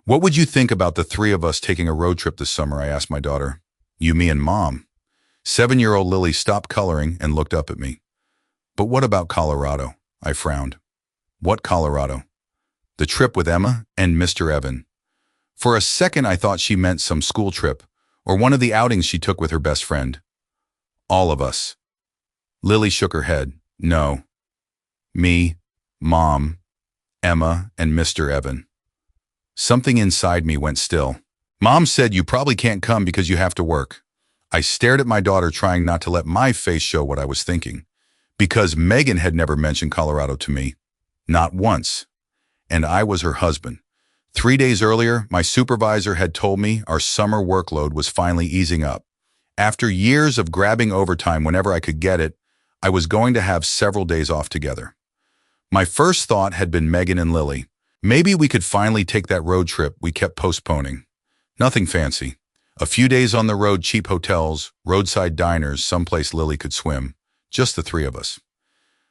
What would you think about the three of us taking a road trip this summer? I asked my daughter. You, me, and Mom. 7-year-old Lily stopped coloring and looked up at me. But what about Colorado? I frowned. What Colorado? The trip with Emma and Mr. Evan. For a second I thought she meant some school trip, or one of the outings she took with her best friend. All of us. Lily shook her head. No. Me, Mom, Emma, and Mr. Evan. Something inside me went still. Mom said you probably can't come because you have to work. I stared at my daughter, trying not to let my face show what I was thinking. Because Megan had never mentioned Colorado to me. Not once. And I was her husband. 3 days earlier, my supervisor had told me our summer workload was finally easing up. After years of grabbing overtime whenever I could get it, I was going to have several days off together. My first thought had been Megan and Lily. Maybe we could finally take that road trip we kept postponing. Nothing fancy. A few days on the road, cheap hotels, roadside diners, someplace Lily could swim. Just the three of us.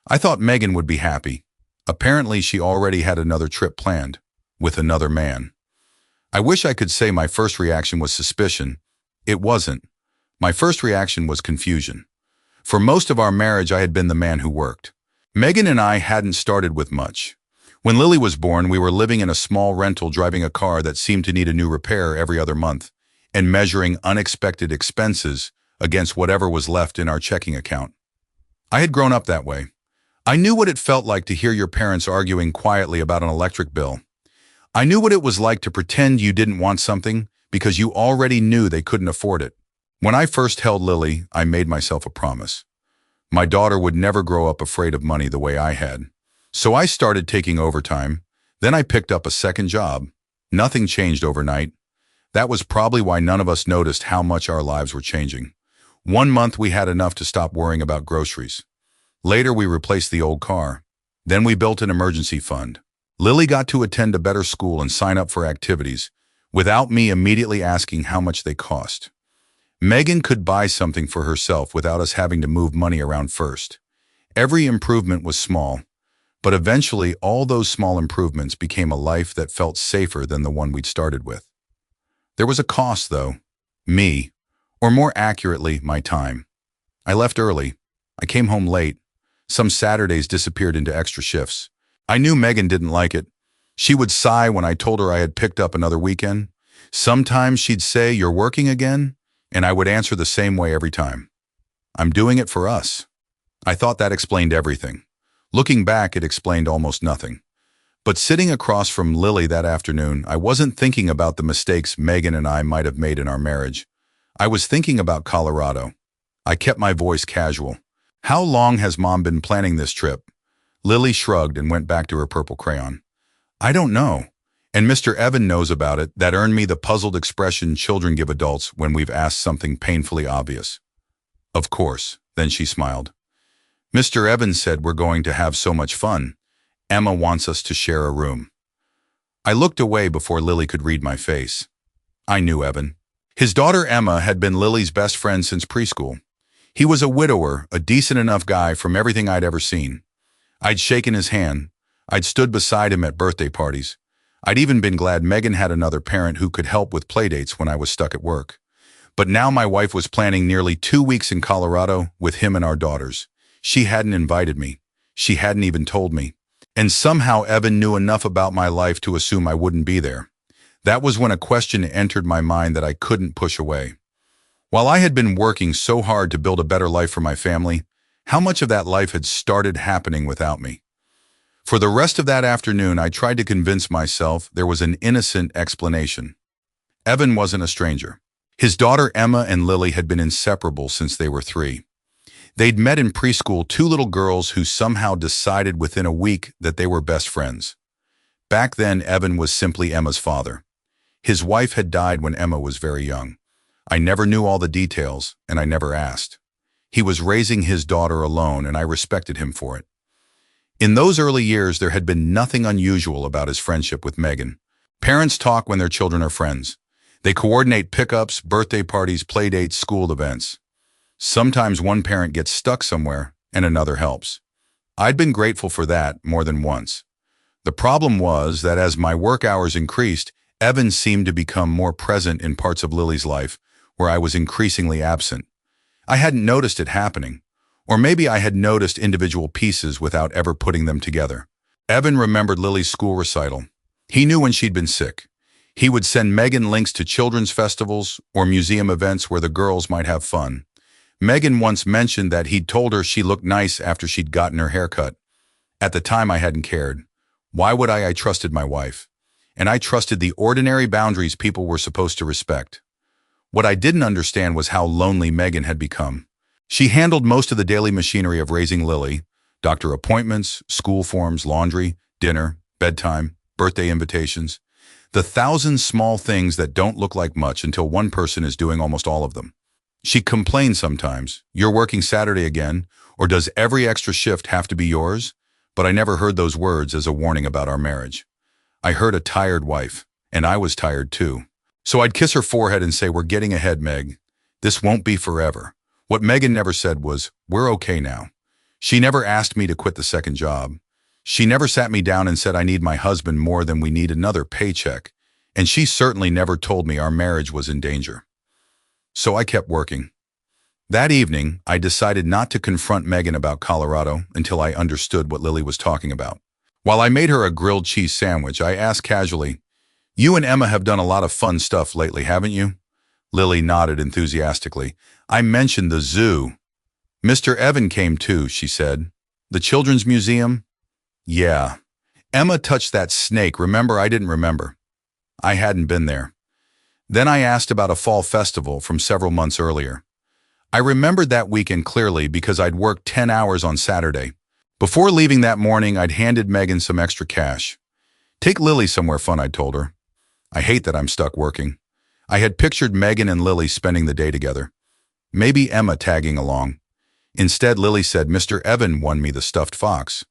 I thought Megan would be happy. Apparently she already had another trip planned. With another man. I wish I could say my first reaction was suspicion. It wasn't. My first reaction was confusion. For most of our marriage, I had been the man who worked. Megan and I hadn't started with much. When Lily was born, we were living in a small rental, driving a car that seemed to need a new repair every other month, and measuring unexpected expenses against whatever was left in our checking account. I had grown up that way. I knew what it felt like to hear your parents arguing quietly about an electric bill. I knew what it was like to pretend you didn't want something because you already knew they couldn't afford it. When I first held Lily, I made myself a promise. My daughter would never grow up afraid of money the way I had. So I started taking overtime. Then I picked up a second job. Nothing changed overnight. That was probably why none of us noticed how much our lives were changing. 1 month we had enough to stop worrying about groceries. Later we replaced the old car. Then we built an emergency fund. Lily got to attend a better school and sign up for activities, without me immediately asking how much they cost. Megan could buy something for herself without us having to move money around first. Every improvement was small, but eventually all those small improvements became a life that felt safer than the one we'd started with. There was a cost, though. Me, or more accurately, my time. I left early. I came home late. Some Saturdays disappeared into extra shifts. I knew Megan didn't like it. She would sigh when I told her I had picked up another weekend. Sometimes she'd say, "You're working again?" And I would answer the same way every time. "I'm doing it for us." I thought that explained everything. Looking back, it explained almost nothing. But sitting across from Lily that afternoon, I wasn't thinking about the mistakes Megan and I might have made in our marriage. I was thinking about Colorado. I kept my voice casual. "How long has Mom been planning this trip?" Lily shrugged and went back to her purple crayon. "I don't know. And Mr. Evan knows about it. That earned me the puzzled expression children give adults when we've asked something painfully obvious." "Of course." Then she smiled. "Mr. Evan said we're going to have so much fun. Emma wants us to share a room." I looked away before Lily could read my face. I knew Evan. His daughter Emma had been Lily's best friend since preschool. He was a widower, a decent enough guy from everything I'd ever seen. I'd shaken his hand. I'd stood beside him at birthday parties. I'd even been glad Megan had another parent who could help with playdates when I was stuck at work. But now my wife was planning nearly 2 weeks in Colorado with him and our daughters. She hadn't invited me. She hadn't even told me. And somehow Evan knew enough about my life to assume I wouldn't be there. That was when a question entered my mind that I couldn't push away. While I had been working so hard to build a better life for my family, how much of that life had started happening without me? For the rest of that afternoon, I tried to convince myself there was an innocent explanation. Evan wasn't a stranger. His daughter Emma and Lily had been inseparable since they were 3. They'd met in preschool, 2 little girls who somehow decided within a week that they were best friends. Back then, Evan was simply Emma's father. His wife had died when Emma was very young. I never knew all the details, and I never asked. He was raising his daughter alone, and I respected him for it. In those early years, there had been nothing unusual about his friendship with Megan. Parents talk when their children are friends. They coordinate pickups, birthday parties, playdates, school events. Sometimes one parent gets stuck somewhere, and another helps. I'd been grateful for that more than once. The problem was that as my work hours increased, Evan seemed to become more present in parts of Lily's life where I was increasingly absent. I hadn't noticed it happening, or maybe I had noticed individual pieces without ever putting them together. Evan remembered Lily's school recital. He knew when she'd been sick. He would send Megan links to children's festivals or museum events where the girls might have fun. Megan once mentioned that he'd told her she looked nice after she'd gotten her hair cut. At the time, I hadn't cared. Why would I? I trusted my wife. And I trusted the ordinary boundaries people were supposed to respect. What I didn't understand was how lonely Megan had become. She handled most of the daily machinery of raising Lily: doctor appointments, school forms, laundry, dinner, bedtime, birthday invitations. The thousand small things that don't look like much until one person is doing almost all of them. She complained sometimes, "You're working Saturday again," or "Does every extra shift have to be yours?" But I never heard those words as a warning about our marriage. I heard a tired wife, and I was tired too. So I'd kiss her forehead and say, "We're getting ahead, Meg. This won't be forever." What Megan never said was, "We're okay now." She never asked me to quit the second job. She never sat me down and said I need my husband more than we need another paycheck. And she certainly never told me our marriage was in danger. So I kept working. That evening, I decided not to confront Megan about Colorado until I understood what Lily was talking about. While I made her a grilled cheese sandwich, I asked casually, "You and Emma have done a lot of fun stuff lately, haven't you?" Lily nodded enthusiastically. "I mentioned the zoo." "Mr. Evan came too," she said. "The Children's Museum?" "Yeah. Emma touched that snake. Remember?" I didn't remember. I hadn't been there. Then I asked about a fall festival from several months earlier. I remembered that weekend clearly because I'd worked 10 hours on Saturday. Before leaving that morning, I'd handed Megan some extra cash. "Take Lily somewhere fun," I told her. I hate that I'm stuck working. I had pictured Megan and Lily spending the day together. Maybe Emma tagging along. Instead, Lily said, "Mr. Evan won me the stuffed fox."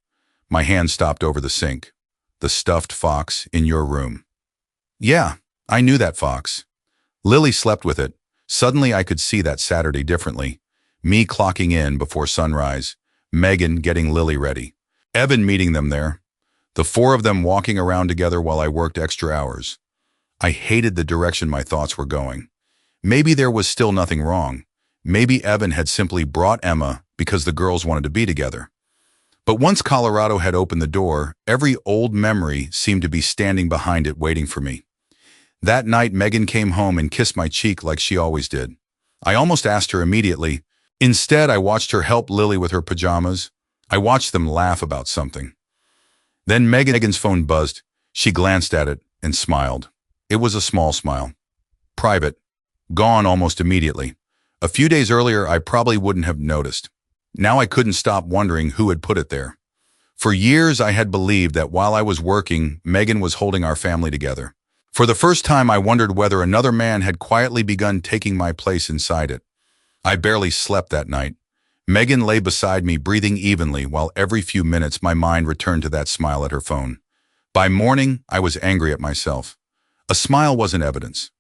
My hand stopped over the sink. "The stuffed fox in your room?" "Yeah, I knew that fox." Lily slept with it. Suddenly I could see that Saturday differently. Me clocking in before sunrise. Megan getting Lily ready. Evan meeting them there. The four of them walking around together while I worked extra hours. I hated the direction my thoughts were going. Maybe there was still nothing wrong. Maybe Evan had simply brought Emma because the girls wanted to be together. But once Colorado had opened the door, every old memory seemed to be standing behind it waiting for me. That night, Megan came home and kissed my cheek like she always did. I almost asked her immediately. Instead, I watched her help Lily with her pajamas. I watched them laugh about something. Then Megan's phone buzzed. She glanced at it and smiled. It was a small smile. Private. Gone almost immediately. A few days earlier, I probably wouldn't have noticed. Now I couldn't stop wondering who had put it there. For years, I had believed that while I was working, Megan was holding our family together. For the first time, I wondered whether another man had quietly begun taking my place inside it. I barely slept that night. Megan lay beside me, breathing evenly, while every few minutes my mind returned to that smile at her phone. By morning, I was angry at myself. A smile wasn't evidence.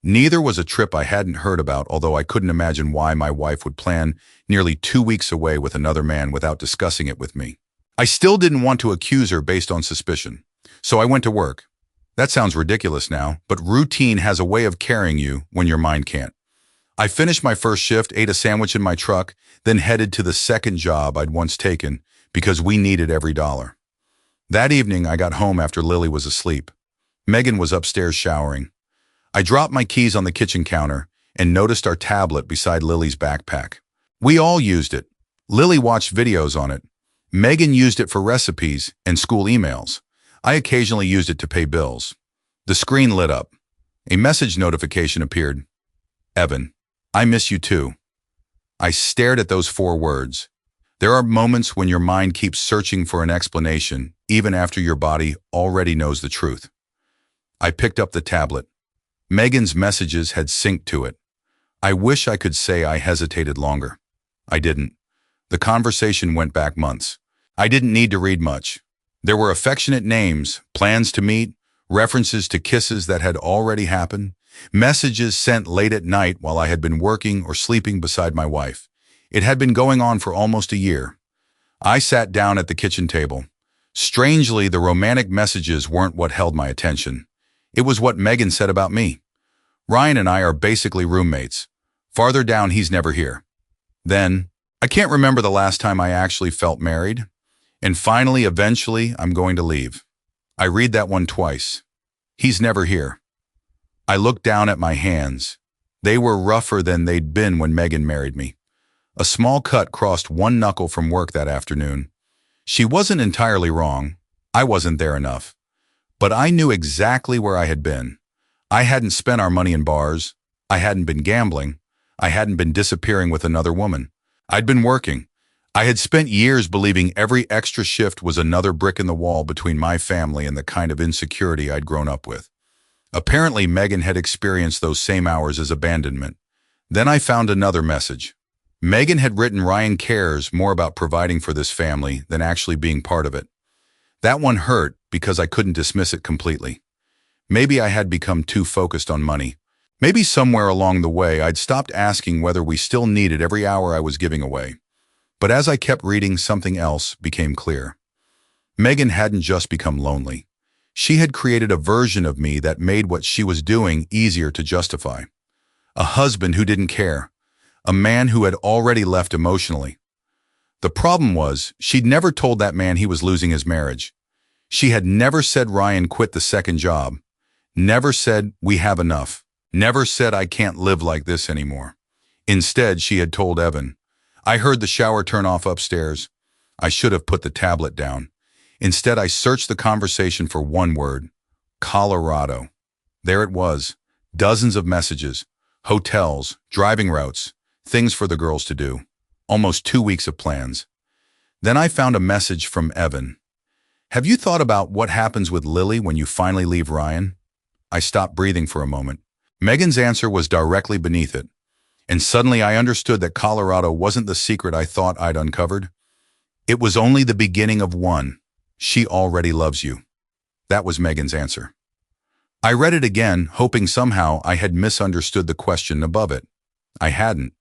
Neither was a trip I hadn't heard about, although I couldn't imagine why my wife would plan nearly 2 weeks away with another man without discussing it with me. I still didn't want to accuse her based on suspicion, so I went to work. That sounds ridiculous now, but routine has a way of carrying you when your mind can't. I finished my first shift, ate a sandwich in my truck, then headed to the second job I'd once taken because we needed every dollar. That evening, I got home after Lily was asleep. Megan was upstairs showering. I dropped my keys on the kitchen counter and noticed our tablet beside Lily's backpack. We all used it. Lily watched videos on it. Megan used it for recipes and school emails. I occasionally used it to pay bills. The screen lit up. A message notification appeared. "Evan, I miss you too." I stared at those 4 words. There are moments when your mind keeps searching for an explanation, even after your body already knows the truth. I picked up the tablet. Megan's messages had synced to it. I wish I could say I hesitated longer. I didn't. The conversation went back months. I didn't need to read much. There were affectionate names, plans to meet, references to kisses that had already happened, messages sent late at night while I had been working or sleeping beside my wife. It had been going on for almost a year. I sat down at the kitchen table. Strangely, the romantic messages weren't what held my attention. It was what Megan said about me. Ryan and I are basically roommates. Farther down, he's never here. Then, I can't remember the last time I actually felt married. And finally, eventually, I'm going to leave. I read that one twice. He's never here. I looked down at my hands. They were rougher than they'd been when Megan married me. A small cut crossed one knuckle from work that afternoon. She wasn't entirely wrong. I wasn't there enough. But I knew exactly where I had been. I hadn't spent our money in bars. I hadn't been gambling. I hadn't been disappearing with another woman. I'd been working. I had spent years believing every extra shift was another brick in the wall between my family and the kind of insecurity I'd grown up with. Apparently, Megan had experienced those same hours as abandonment. Then I found another message. Megan had written Ryan cares more about providing for this family than actually being part of it. That one hurt because I couldn't dismiss it completely. Maybe I had become too focused on money. Maybe somewhere along the way I'd stopped asking whether we still needed every hour I was giving away. But as I kept reading, something else became clear. Megan hadn't just become lonely. She had created a version of me that made what she was doing easier to justify. A husband who didn't care. A man who had already left emotionally. The problem was, she'd never told that man he was losing his marriage. She had never said Ryan quit the second job. Never said, we have enough. Never said, I can't live like this anymore. Instead, she had told Evan, I heard the shower turn off upstairs. I should have put the tablet down. Instead, I searched the conversation for one word, Colorado. There it was, dozens of messages, hotels, driving routes, things for the girls to do, almost 2 weeks of plans. Then I found a message from Evan. Have you thought about what happens with Lily when you finally leave Ryan? I stopped breathing for a moment. Megan's answer was directly beneath it. And suddenly I understood that Colorado wasn't the secret I thought I'd uncovered. It was only the beginning of one. She already loves you. That was Megan's answer. I read it again, hoping somehow I had misunderstood the question above it. I hadn't.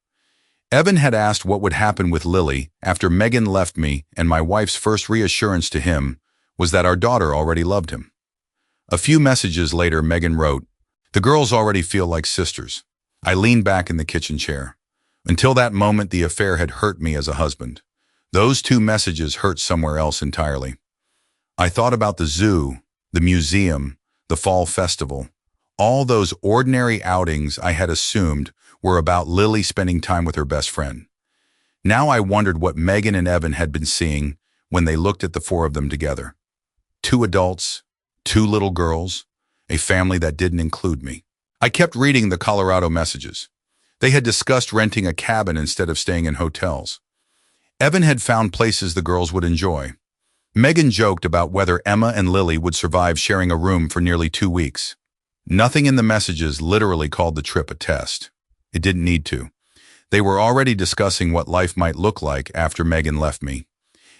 Evan had asked what would happen with Lily after Megan left me, and my wife's first reassurance to him was that our daughter already loved him. A few messages later, Megan wrote, the girls already feel like sisters. I leaned back in the kitchen chair. Until that moment, the affair had hurt me as a husband. Those 2 messages hurt somewhere else entirely. I thought about the zoo, the museum, the fall festival, all those ordinary outings I had assumed were about Lily spending time with her best friend. Now I wondered what Megan and Evan had been seeing when they looked at the 4 of them together. 2 adults, 2 little girls, a family that didn't include me. I kept reading the Colorado messages. They had discussed renting a cabin instead of staying in hotels. Evan had found places the girls would enjoy. Megan joked about whether Emma and Lily would survive sharing a room for nearly 2 weeks. Nothing in the messages literally called the trip a test. It didn't need to. They were already discussing what life might look like after Megan left me.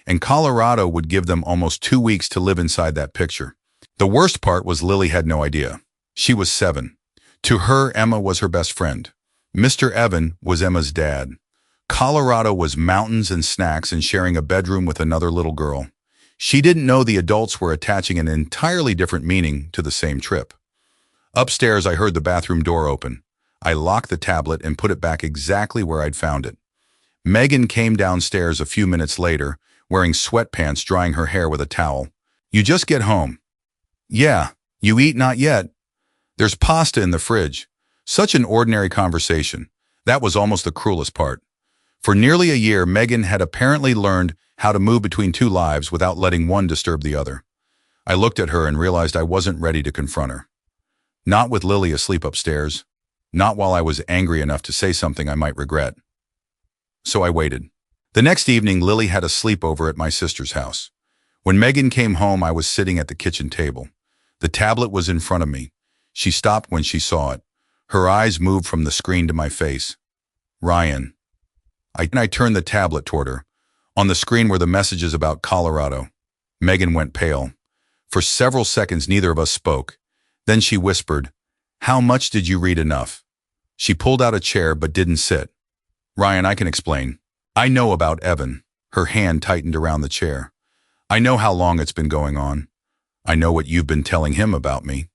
And Colorado would give them almost 2 weeks to live inside that picture. The worst part was Lily had no idea. She was 7. To her, Emma was her best friend. Mr. Evan was Emma's dad. Colorado was mountains and snacks and sharing a bedroom with another little girl. She didn't know the adults were attaching an entirely different meaning to the same trip. Upstairs, I heard the bathroom door open. I locked the tablet and put it back exactly where I'd found it. Megan came downstairs a few minutes later, wearing sweatpants, drying her hair with a towel. You just get home. Yeah, you eat not yet. There's pasta in the fridge. Such an ordinary conversation. That was almost the cruelest part. For nearly a year, Megan had apparently learned how to move between 2 lives without letting one disturb the other. I looked at her and realized I wasn't ready to confront her. Not with Lily asleep upstairs. Not while I was angry enough to say something I might regret. So I waited. The next evening, Lily had a sleepover at my sister's house. When Megan came home, I was sitting at the kitchen table. The tablet was in front of me. She stopped when she saw it. Her eyes moved from the screen to my face. Ryan. I turned the tablet toward her. On the screen were the messages about Colorado. Megan went pale. For several seconds, neither of us spoke. Then she whispered, "How much did you read enough?" She pulled out a chair but didn't sit. "Ryan, I can explain. I know about Evan." Her hand tightened around the chair. "I know how long it's been going on. I know what you've been telling him about me."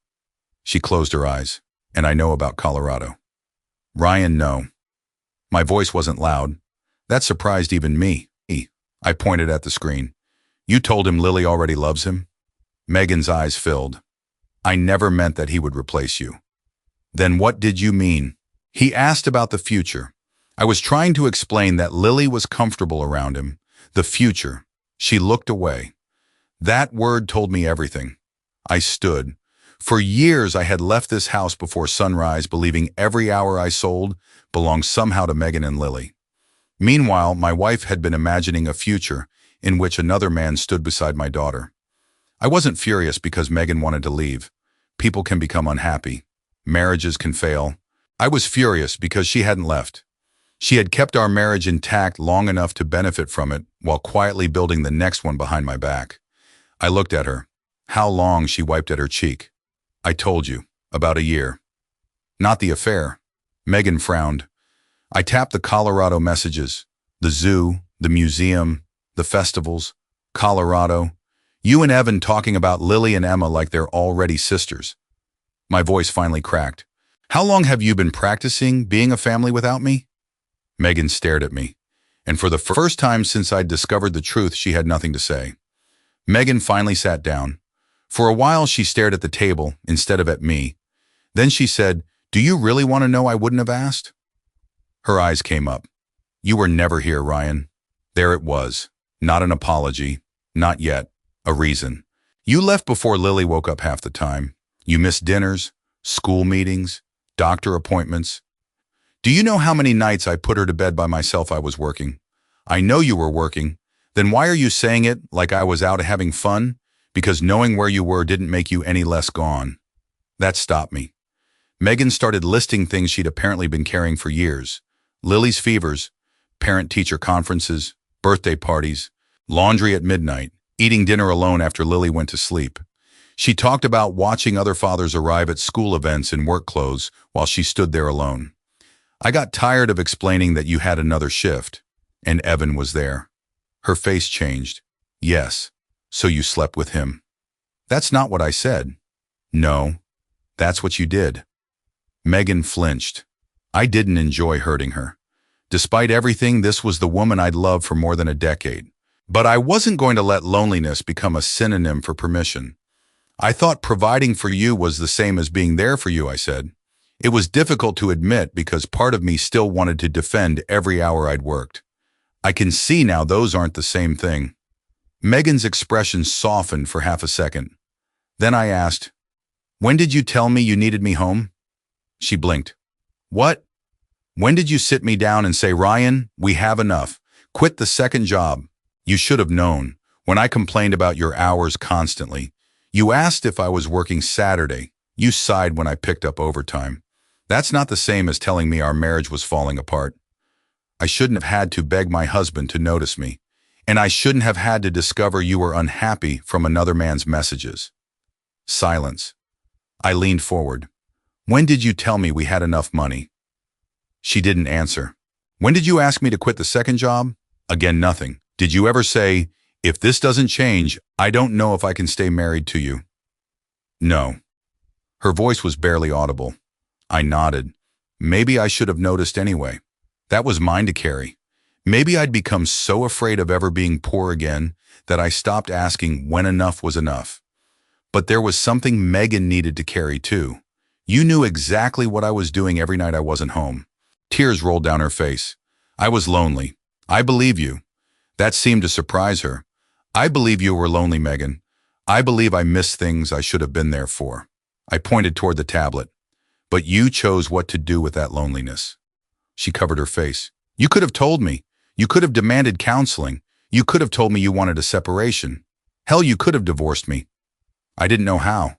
She closed her eyes. And I know about Colorado. Ryan, no. My voice wasn't loud. That surprised even me. I pointed at the screen. You told him Lily already loves him? Megan's eyes filled. I never meant that he would replace you. Then what did you mean? He asked about the future. I was trying to explain that Lily was comfortable around him. The future. She looked away. That word told me everything. I stood. For years I had left this house before sunrise, believing every hour I sold belonged somehow to Megan and Lily. Meanwhile, my wife had been imagining a future in which another man stood beside my daughter. I wasn't furious because Megan wanted to leave. People can become unhappy. Marriages can fail. I was furious because she hadn't left. She had kept our marriage intact long enough to benefit from it while quietly building the next one behind my back. I looked at her. How long? She wiped at her cheek. I told you. About a year. Not the affair. Megan frowned. I tapped the Colorado messages. The zoo, the museum, the festivals. Colorado. You and Evan talking about Lily and Emma like they're already sisters. My voice finally cracked. How long have you been practicing being a family without me? Megan stared at me. And for the first time since I'd discovered the truth, she had nothing to say. Megan finally sat down. For a while, she stared at the table instead of at me. Then she said, "Do you really want to know I wouldn't have asked?" Her eyes came up. You were never here, Ryan. There it was. Not an apology. Not yet. A reason. You left before Lily woke up half the time. You missed dinners, school meetings, doctor appointments. Do you know how many nights I put her to bed by myself? I was working. I know you were working. Then why are you saying it like I was out having fun? Because knowing where you were didn't make you any less gone. That stopped me. Megan started listing things she'd apparently been carrying for years. Lily's fevers, parent-teacher conferences, birthday parties, laundry at midnight, eating dinner alone after Lily went to sleep. She talked about watching other fathers arrive at school events in work clothes while she stood there alone. I got tired of explaining that you had another shift, and Evan was there. Her face changed. Yes, so you slept with him. That's not what I said. No, that's what you did. Megan flinched. I didn't enjoy hurting her. Despite everything, this was the woman I'd loved for more than a decade. But I wasn't going to let loneliness become a synonym for permission. I thought providing for you was the same as being there for you, I said. It was difficult to admit because part of me still wanted to defend every hour I'd worked. I can see now those aren't the same thing. Megan's expression softened for half a second. Then I asked, "When did you tell me you needed me home?" She blinked. What? When did you sit me down and say, "Ryan, we have enough. Quit the second job"? You should have known. When I complained about your hours constantly, you asked if I was working Saturday. You sighed when I picked up overtime. That's not the same as telling me our marriage was falling apart. I shouldn't have had to beg my husband to notice me, and I shouldn't have had to discover you were unhappy from another man's messages. Silence. I leaned forward. When did you tell me we had enough money? She didn't answer. When did you ask me to quit the second job? Again, nothing. Did you ever say, "If this doesn't change, I don't know if I can stay married to you"? No. Her voice was barely audible. I nodded. Maybe I should have noticed anyway. That was mine to carry. Maybe I'd become so afraid of ever being poor again that I stopped asking when enough was enough. But there was something Megan needed to carry too. You knew exactly what I was doing every night I wasn't home. Tears rolled down her face. I was lonely. I believe you. That seemed to surprise her. I believe you were lonely, Megan. I believe I missed things I should have been there for. I pointed toward the tablet. But you chose what to do with that loneliness. She covered her face. You could have told me. You could have demanded counseling. You could have told me you wanted a separation. Hell, you could have divorced me. I didn't know how.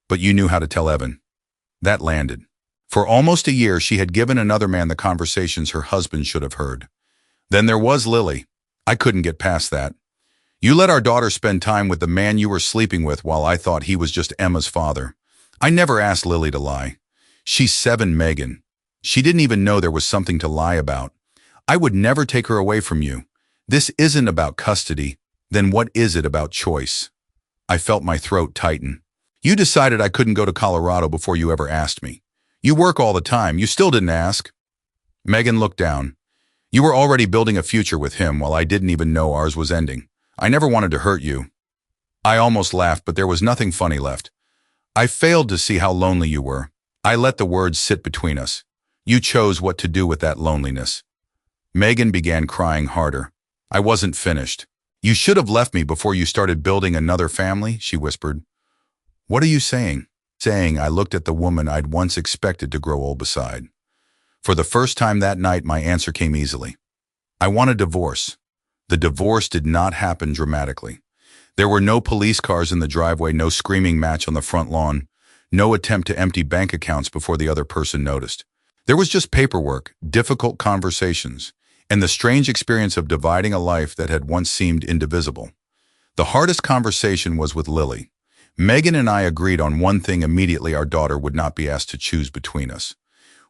But you knew how to tell Evan. That landed. For almost a year, she had given another man the conversations her husband should have heard. Then there was Lily. I couldn't get past that. You let our daughter spend time with the man you were sleeping with while I thought he was just Emma's father. I never asked Lily to lie. She's 7, Megan. She didn't even know there was something to lie about. I would never take her away from you. This isn't about custody. Then what is it about choice? I felt my throat tighten. You decided I couldn't go to Colorado before you ever asked me. You work all the time. You still didn't ask." Megan looked down. "You were already building a future with him while I didn't even know ours was ending. I never wanted to hurt you." I almost laughed, but there was nothing funny left. "I failed to see how lonely you were. I let the words sit between us. You chose what to do with that loneliness." Megan began crying harder. I wasn't finished. "You should have left me before you started building another family," she whispered. "What are you saying?" I looked at the woman I'd once expected to grow old beside. For the first time that night, my answer came easily. I want a divorce. The divorce did not happen dramatically. There were no police cars in the driveway, no screaming match on the front lawn, no attempt to empty bank accounts before the other person noticed. There was just paperwork, difficult conversations, and the strange experience of dividing a life that had once seemed indivisible. The hardest conversation was with Lily. Megan and I agreed on one thing immediately: our daughter would not be asked to choose between us.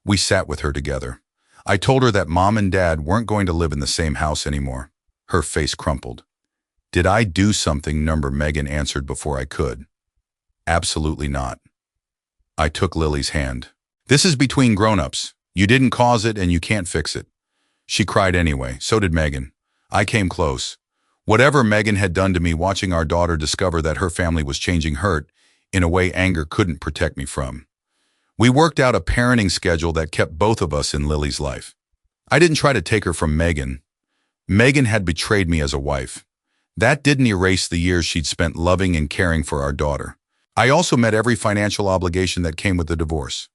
We sat with her together. I told her that Mom and Dad weren't going to live in the same house anymore. Her face crumpled. "Did I do something?" Megan answered before I could. "Absolutely not." I took Lily's hand. "This is between grown-ups. You didn't cause it and you can't fix it." She cried anyway. So did Megan. I came close. Whatever Megan had done to me, watching our daughter discover that her family was changing hurt in a way anger couldn't protect me from. We worked out a parenting schedule that kept both of us in Lily's life. I didn't try to take her from Megan. Megan had betrayed me as a wife. That didn't erase the years she'd spent loving and caring for our daughter. I also met every financial obligation that came with the divorce.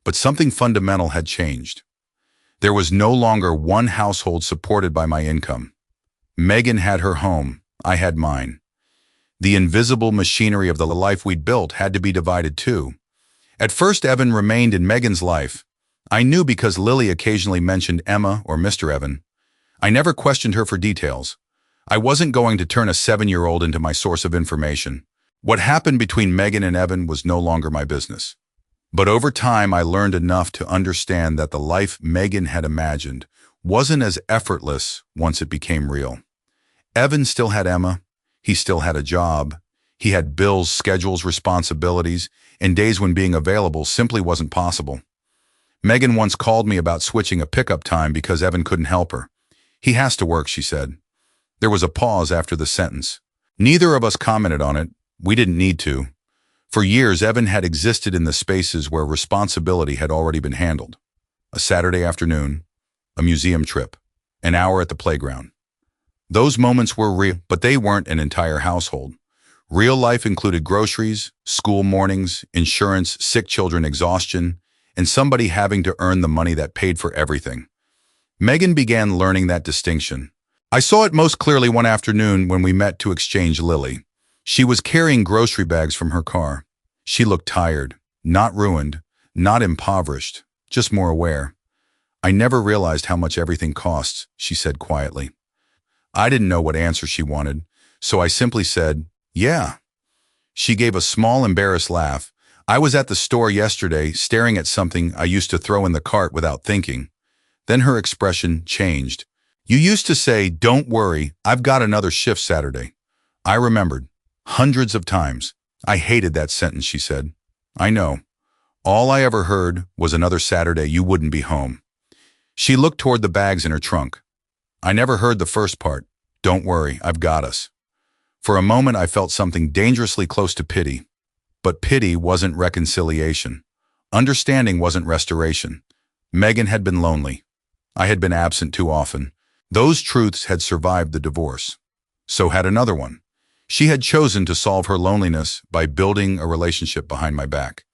But something fundamental had changed. There was no longer one household supported by my income. Megan had her home, I had mine. The invisible machinery of the life we'd built had to be divided too. At first, Evan remained in Megan's life. I knew because Lily occasionally mentioned Emma or Mr. Evan. I never questioned her for details. I wasn't going to turn a 7-year-old into my source of information. What happened between Megan and Evan was no longer my business. But over time, I learned enough to understand that the life Megan had imagined wasn't as effortless once it became real. Evan still had Emma. He still had a job. He had bills, schedules, responsibilities, and days when being available simply wasn't possible. Megan once called me about switching a pickup time because Evan couldn't help her. "He has to work," she said. There was a pause after the sentence. Neither of us commented on it. We didn't need to. For years, Evan had existed in the spaces where responsibility had already been handled. A Saturday afternoon, a museum trip, an hour at the playground. Those moments were real, but they weren't an entire household. Real life included groceries, school mornings, insurance, sick children, exhaustion, and somebody having to earn the money that paid for everything. Megan began learning that distinction. I saw it most clearly one afternoon when we met to exchange Lily. She was carrying grocery bags from her car. She looked tired, not ruined, not impoverished, just more aware. "I never realized how much everything costs," she said quietly. I didn't know what answer she wanted, so I simply said, "Yeah." She gave a small, embarrassed laugh. "I was at the store yesterday, staring at something I used to throw in the cart without thinking." Then her expression changed. "You used to say, 'Don't worry, I've got another shift Saturday.'" I remembered. Hundreds of times. "I hated that sentence," she said. "I know. All I ever heard was another Saturday you wouldn't be home." She looked toward the bags in her trunk. "I never heard the first part. 'Don't worry, I've got us.'" For a moment, I felt something dangerously close to pity. But pity wasn't reconciliation. Understanding wasn't restoration. Megan had been lonely. I had been absent too often. Those truths had survived the divorce. So had another one. She had chosen to solve her loneliness by building a relationship behind my back.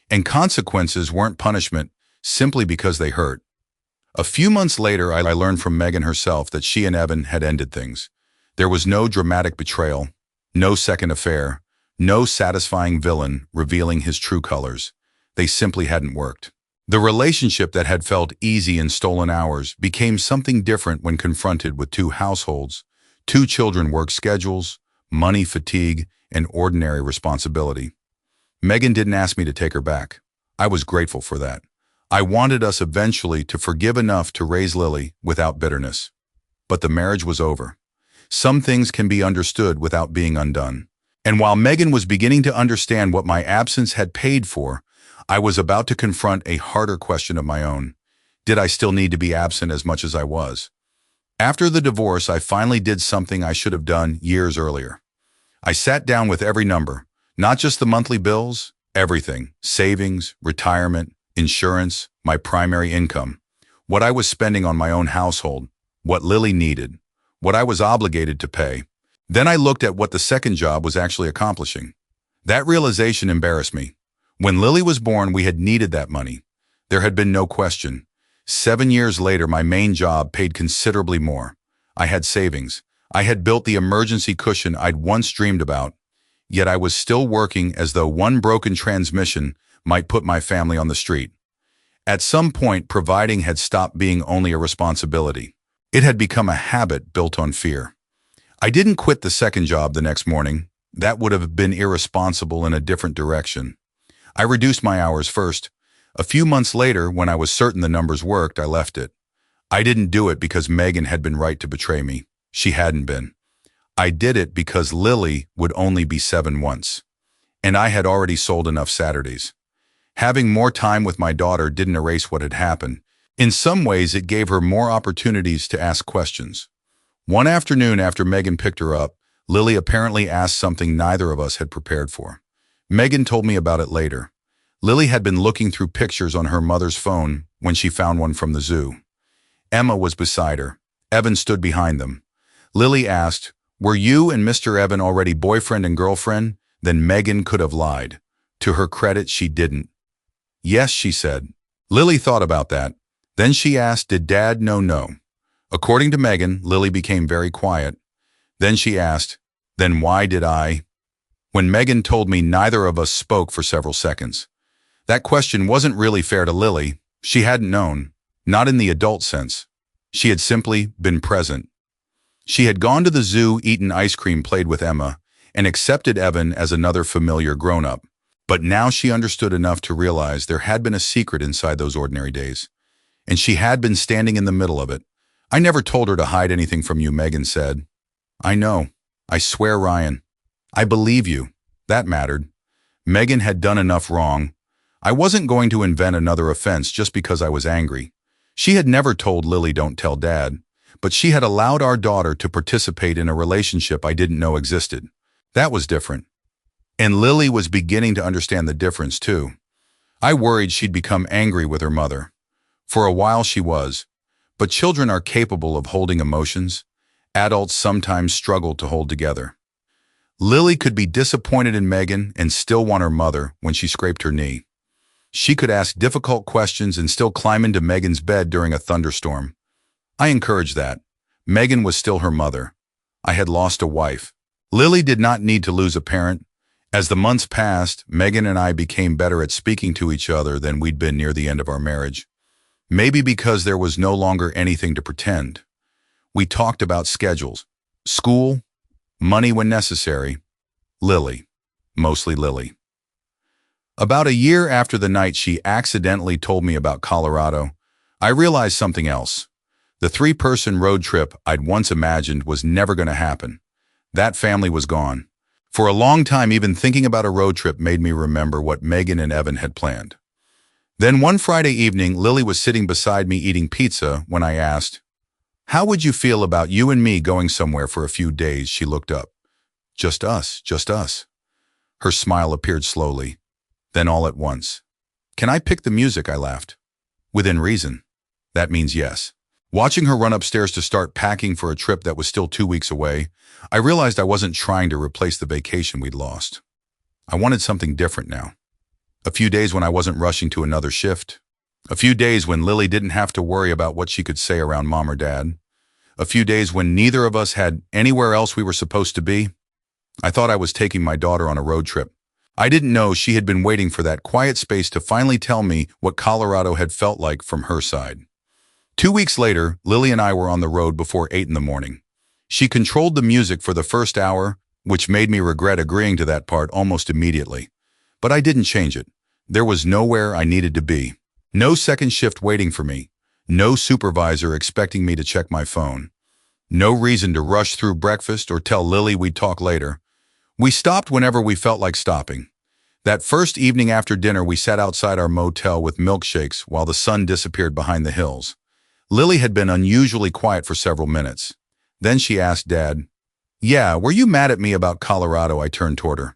And consequences weren't punishment simply because they hurt. A few months later, I learned from Megan herself that she and Evan had ended things. There was no dramatic betrayal, no second affair, no satisfying villain revealing his true colors. They simply hadn't worked. The relationship that had felt easy in stolen hours became something different when confronted with two households, two children, work schedules, money fatigue, and ordinary responsibility. Megan didn't ask me to take her back. I was grateful for that. I wanted us eventually to forgive enough to raise Lily without bitterness. But the marriage was over. Some things can be understood without being undone. And while Megan was beginning to understand what my absence had paid for, I was about to confront a harder question of my own. Did I still need to be absent as much as I was? After the divorce, I finally did something I should have done years earlier. I sat down with every number, not just the monthly bills, everything: savings, retirement, insurance, my primary income, what I was spending on my own household, what Lily needed, what I was obligated to pay. Then I looked at what the second job was actually accomplishing. That realization embarrassed me. When Lily was born, we had needed that money. There had been no question. 7 years later, my main job paid considerably more. I had savings. I had built the emergency cushion I'd once dreamed about. Yet I was still working as though one broken transmission might put my family on the street. At some point, providing had stopped being only a responsibility. It had become a habit built on fear. I didn't quit the second job the next morning. That would have been irresponsible in a different direction. I reduced my hours first. A few months later, when I was certain the numbers worked, I left it. I didn't do it because Megan had been right to betray me. She hadn't been. I did it because Lily would only be 7 once. And I had already sold enough Saturdays. Having more time with my daughter didn't erase what had happened. In some ways, it gave her more opportunities to ask questions. One afternoon after Megan picked her up, Lily apparently asked something neither of us had prepared for. Megan told me about it later. Lily had been looking through pictures on her mother's phone when she found one from the zoo. Emma was beside her. Evan stood behind them. Lily asked, "Were you and Mr. Evan already boyfriend and girlfriend?" Then Megan could have lied. To her credit, she didn't. "Yes," she said. Lily thought about that. Then she asked, "Did Dad know?" "No." According to Megan, Lily became very quiet. Then she asked, "Then why did I?" When Megan told me, neither of us spoke for several seconds. That question wasn't really fair to Lily. She hadn't known, not in the adult sense. She had simply been present. She had gone to the zoo, eaten ice cream, played with Emma, and accepted Evan as another familiar grown-up. But now she understood enough to realize there had been a secret inside those ordinary days. And she had been standing in the middle of it. "I never told her to hide anything from you," Megan said. "I know. I swear, Ryan. I believe you." That mattered. Megan had done enough wrong. I wasn't going to invent another offense just because I was angry. She had never told Lily, "Don't tell Dad," but she had allowed our daughter to participate in a relationship I didn't know existed. That was different. And Lily was beginning to understand the difference, too. I worried she'd become angry with her mother. For a while she was. But children are capable of holding emotions. Adults sometimes struggle to hold together. Lily could be disappointed in Megan and still want her mother when she scraped her knee. She could ask difficult questions and still climb into Megan's bed during a thunderstorm. I encouraged that. Megan was still her mother. I had lost a wife. Lily did not need to lose a parent. As the months passed, Megan and I became better at speaking to each other than we'd been near the end of our marriage. Maybe because there was no longer anything to pretend. We talked about schedules, school, money when necessary. Lily. Mostly Lily. About a year after the night she accidentally told me about Colorado, I realized something else. The 3-person road trip I'd once imagined was never going to happen. That family was gone. For a long time, even thinking about a road trip made me remember what Megan and Evan had planned. Then one Friday evening, Lily was sitting beside me eating pizza when I asked, "How would you feel about you and me going somewhere for a few days?" She looked up. "Just us, just us." Her smile appeared slowly, then all at once. "Can I pick the music?" I laughed. "Within reason." "That means yes." Watching her run upstairs to start packing for a trip that was still 2 weeks away, I realized I wasn't trying to replace the vacation we'd lost. I wanted something different now. A few days when I wasn't rushing to another shift. A few days when Lily didn't have to worry about what she could say around Mom or Dad. A few days when neither of us had anywhere else we were supposed to be. I thought I was taking my daughter on a road trip. I didn't know she had been waiting for that quiet space to finally tell me what Colorado had felt like from her side. 2 weeks later, Lily and I were on the road before 8 in the morning. She controlled the music for the first hour, which made me regret agreeing to that part almost immediately. But I didn't change it. There was nowhere I needed to be. No second shift waiting for me. No supervisor expecting me to check my phone. No reason to rush through breakfast or tell Lily we'd talk later. We stopped whenever we felt like stopping. That first evening after dinner, we sat outside our motel with milkshakes while the sun disappeared behind the hills. Lily had been unusually quiet for several minutes. Then she asked Dad, "Yeah, were you mad at me about Colorado?" I turned toward her.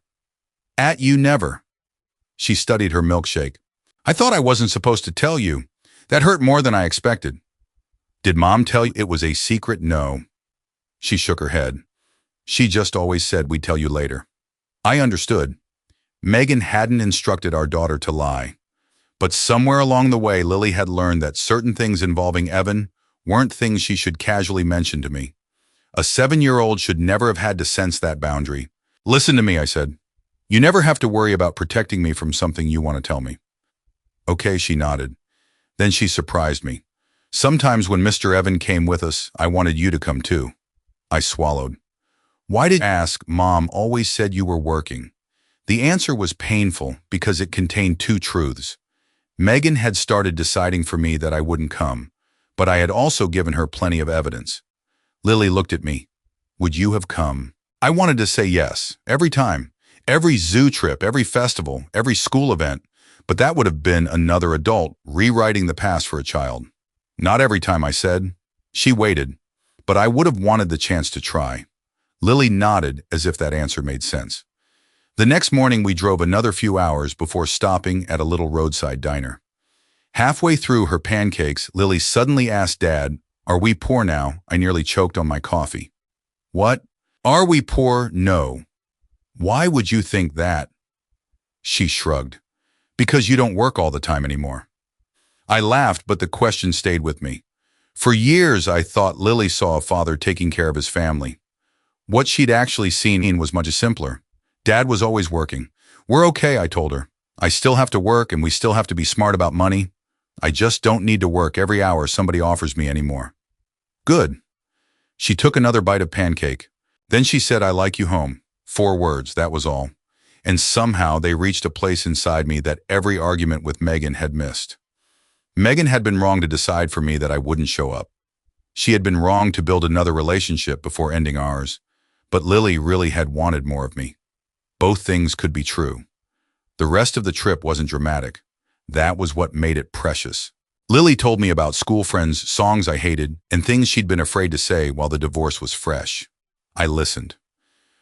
"At you never." She studied her milkshake. "I thought I wasn't supposed to tell you. That hurt more than I expected." "Did Mom tell you it was a secret?" "No." She shook her head. "She just always said we'd tell you later." I understood. Megan hadn't instructed our daughter to lie. But somewhere along the way, Lily had learned that certain things involving Evan weren't things she should casually mention to me. A 7-year-old should never have had to sense that boundary. "Listen to me," I said. "You never have to worry about protecting me from something you want to tell me." "Okay," she nodded. Then she surprised me. "Sometimes when Mr. Evan came with us, I wanted you to come too." I swallowed. "Why did you ask? Mom always said you were working." The answer was painful because it contained two truths. Megan had started deciding for me that I wouldn't come, but I had also given her plenty of evidence. Lily looked at me. "Would you have come?" I wanted to say yes, every time, every zoo trip, every festival, every school event, but that would have been another adult rewriting the past for a child. "Not every time," I said. She waited, but I would have wanted the chance to try. Lily nodded as if that answer made sense. The next morning we drove another few hours before stopping at a little roadside diner. Halfway through her pancakes, Lily suddenly asked Dad, "Are we poor now?" I nearly choked on my coffee. "What? Are we poor? No." "Why would you think that?" She shrugged. "Because you don't work all the time anymore." I laughed, but the question stayed with me. For years I thought Lily saw a father taking care of his family. What she'd actually seen was much simpler. Dad was always working. "We're okay," I told her. "I still have to work and we still have to be smart about money. I just don't need to work every hour somebody offers me anymore." "Good." She took another bite of pancake. Then she said, "I like you home." 4 words, that was all. And somehow they reached a place inside me that every argument with Megan had missed. Megan had been wrong to decide for me that I wouldn't show up. She had been wrong to build another relationship before ending ours. But Lily really had wanted more of me. Both things could be true. The rest of the trip wasn't dramatic. That was what made it precious. Lily told me about school friends, songs I hated, and things she'd been afraid to say while the divorce was fresh. I listened.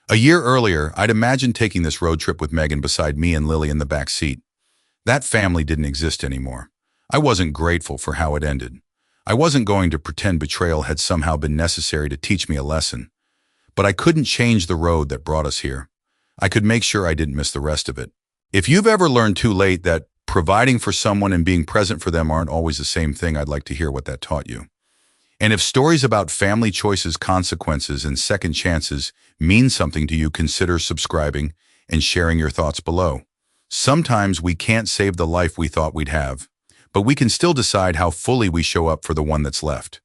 A year earlier, I'd imagined taking this road trip with Megan beside me and Lily in the back seat. That family didn't exist anymore. I wasn't grateful for how it ended. I wasn't going to pretend betrayal had somehow been necessary to teach me a lesson. But I couldn't change the road that brought us here. I could make sure I didn't miss the rest of it. If you've ever learned too late that providing for someone and being present for them aren't always the same thing, I'd like to hear what that taught you. And if stories about family choices, consequences, and second chances mean something to you, consider subscribing and sharing your thoughts below. Sometimes we can't save the life we thought we'd have, but we can still decide how fully we show up for the one that's left.